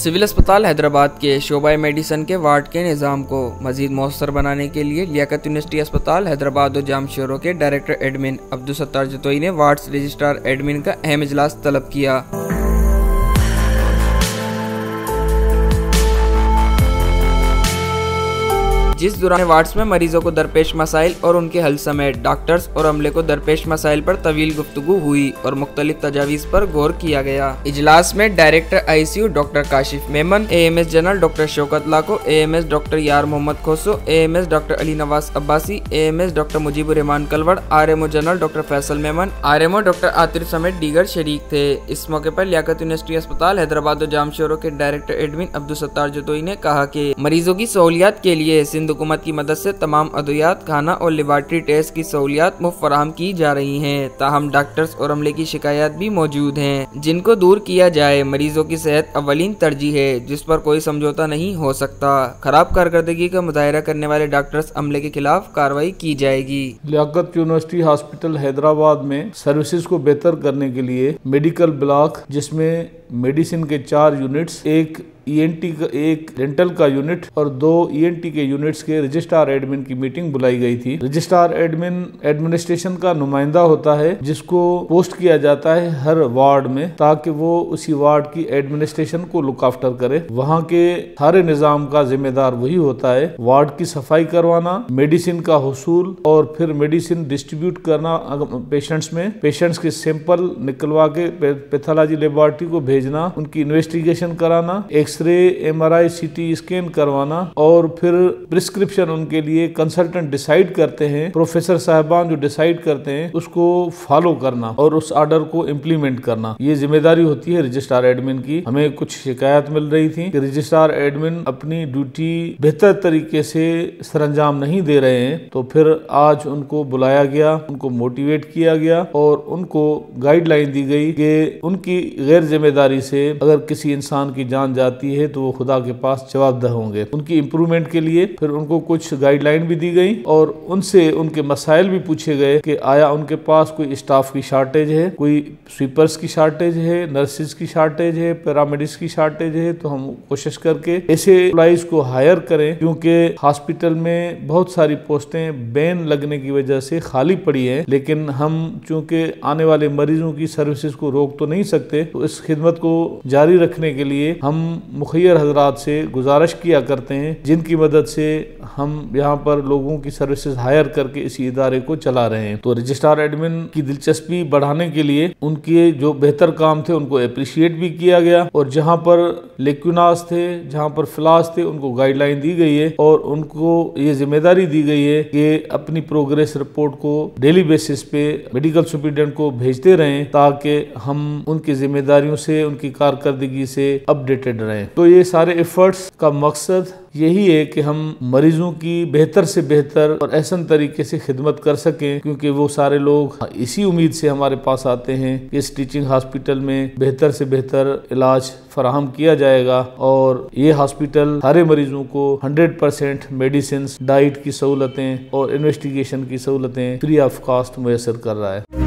Civil अस्पताल हैदराबाद के शोबा medicine के वार्ड के निज़ाम को मजीद मौसर बनाने के लिए लियाकत यूनिवर्सिटी अस्पताल हैदराबाद और जामशोरों के डायरेक्टर एडमिन अब्दुल सत्तार जतोई ने वार्ड्स रजिस्ट्रार एडमिन का अहम इजलास तलब किया। जिस दौरान वार्ड्स में मरीजों को दरपेश मसाइल और उनके हल समेत डॉक्टर्स और अमले को दरपेश मसाइल पर तवील गुफ्तगू हुई और मुख्तलिफ तजावीज़ पर गौर किया गया। इजलास में director ICU doctor Kashif Memon, AMS general doctor Shaukat Lako, AMS doctor Yar Mohammad Khoso, AMS doctor Ali Nawaz Abbasi, AMS doctor Mujibur Rahman Kalwar, RMO general doctor Faisal Memon, RMO doctor Atir समेत दीगर शरीक थे। इस मौके पर लियाकत यूनिवर्सिटी अस्पताल हैदराबाद और जामशोरों के डायरेक्टर एडमिन अब्दुल सत्तार जतोई ने कहा कि मरीजों की सहूलियात के लिए सिंध हुकूमत की मदद से तमाम अद्वियात, खाना और लेबॉर्ट्री टेस्ट की सहूलियात मुफ्त फराहम की जा रही हैं। ताहम डॉक्टर्स और अमले की शिकायत भी मौजूद हैं, जिनको दूर किया जाए। मरीजों की सेहत अव्वलीन तरजीह है, जिस पर कोई समझौता नहीं हो सकता। खराब कारकर्दगी का मुजाहरा करने वाले डॉक्टर्स अमले के खिलाफ कार्रवाई की जाएगी। लियाकत यूनिवर्सिटी हॉस्पिटल हैदराबाद में सर्विसेज को बेहतर करने के लिए मेडिकल ब्लॉक, जिसमें मेडिसिन के 4 यूनिट्स, एक ENT का, एक डेंटल का यूनिट और 2 ENT के यूनिट्स के रजिस्ट्रार एडमिन की मीटिंग बुलाई गई थी। रजिस्ट्रार एडमिन एडमिनिस्ट्रेशन का नुमाइंदा होता है, जिसको पोस्ट किया जाता है हर वार्ड में, ताकि वो उसी वार्ड की एडमिनिस्ट्रेशन को लुक आफ्टर करे। वहाँ के सारे निजाम का जिम्मेदार वही होता है। वार्ड की सफाई करवाना, मेडिसिन का हुसूल और फिर मेडिसिन डिस्ट्रीब्यूट करना पेशेंट्स में, पेशेंट्स के सैंपल निकलवा के पैथोलॉजी लेबोरेटरी को भेजना, उनकी इन्वेस्टिगेशन कराना, एक्सरे, MRI, CT स्कैन करवाना और फिर प्रिस्क्रिप्शन उनके लिए कंसल्टेंट डिसाइड करते हैं, प्रोफेसर साहबान जो डिसाइड करते हैं उसको फॉलो करना और उस ऑर्डर को इम्प्लीमेंट करना। ये जिम्मेदारी होती है रजिस्ट्रार एडमिन की। हमें कुछ शिकायत मिल रही थी कि रजिस्ट्रार एडमिन अपनी ड्यूटी बेहतर तरीके से सरंजाम नहीं दे रहे हैं, तो फिर आज उनको बुलाया गया, उनको मोटिवेट किया गया और उनको गाइडलाइन दी गई कि उनकी गैर जिम्मेदारी से अगर किसी इंसान की जान जाती है तो वो खुदा के पास जवाबदेह होंगे। उनकी इम्प्रूवमेंट के लिए फिर उनको कुछ गाइडलाइन भी दी गई और उनसे उनके मसाइल भी पूछे गए कि आया उनके पास कोई स्टाफ की शार्टेज है, कोई स्वीपर्स की शार्टेज है, नर्सिस की शार्टेज है, पैरामेडिक्स की शार्टेज है, तो हम कोशिश करके ऐसे एम्प्लॉइज को हायर करें, क्योंकि हॉस्पिटल में बहुत सारी पोस्टें बैन लगने की वजह से खाली पड़ी है। लेकिन हम चूंकि आने वाले मरीजों की सर्विसेज को रोक तो नहीं सकते, तो इस खिदमत को जारी रखने के लिए हम मुखियर हजरात से गुजारिश किया करते हैं, जिनकी मदद से हम यहाँ पर लोगों की सर्विसेज हायर करके इसी इदारे को चला रहे हैं। तो रजिस्ट्रार एडमिन की दिलचस्पी बढ़ाने के लिए उनके जो बेहतर काम थे उनको अप्रिशिएट भी किया गया और जहाँ पर लेक्यूनास थे, जहाँ पर फ्लास थे, उनको गाइडलाइन दी गई है और उनको ये जिम्मेदारी दी गई है कि अपनी प्रोग्रेस रिपोर्ट को डेली बेसिस पे मेडिकल सुपरिटेंडेंट को भेजते रहें, ताकि हम उनकी जिम्मेदारियों से, उनकी कारकर्दगी से अपडेटेड रहें। तो ये सारे एफर्ट्स का मकसद यही है कि हम मरीजों की बेहतर से बेहतर और एहसन तरीके से खिदमत कर सकें, क्योंकि वो सारे लोग इसी उम्मीद से हमारे पास आते हैं कि इस टीचिंग हॉस्पिटल में बेहतर से बेहतर इलाज फराहम किया जाएगा और ये हॉस्पिटल सारे मरीजों को 100% मेडिसिन, डाइट की सहूलतें और इन्वेस्टिगेशन की सहूलतें फ्री ऑफ कॉस्ट मुयसर कर रहा है।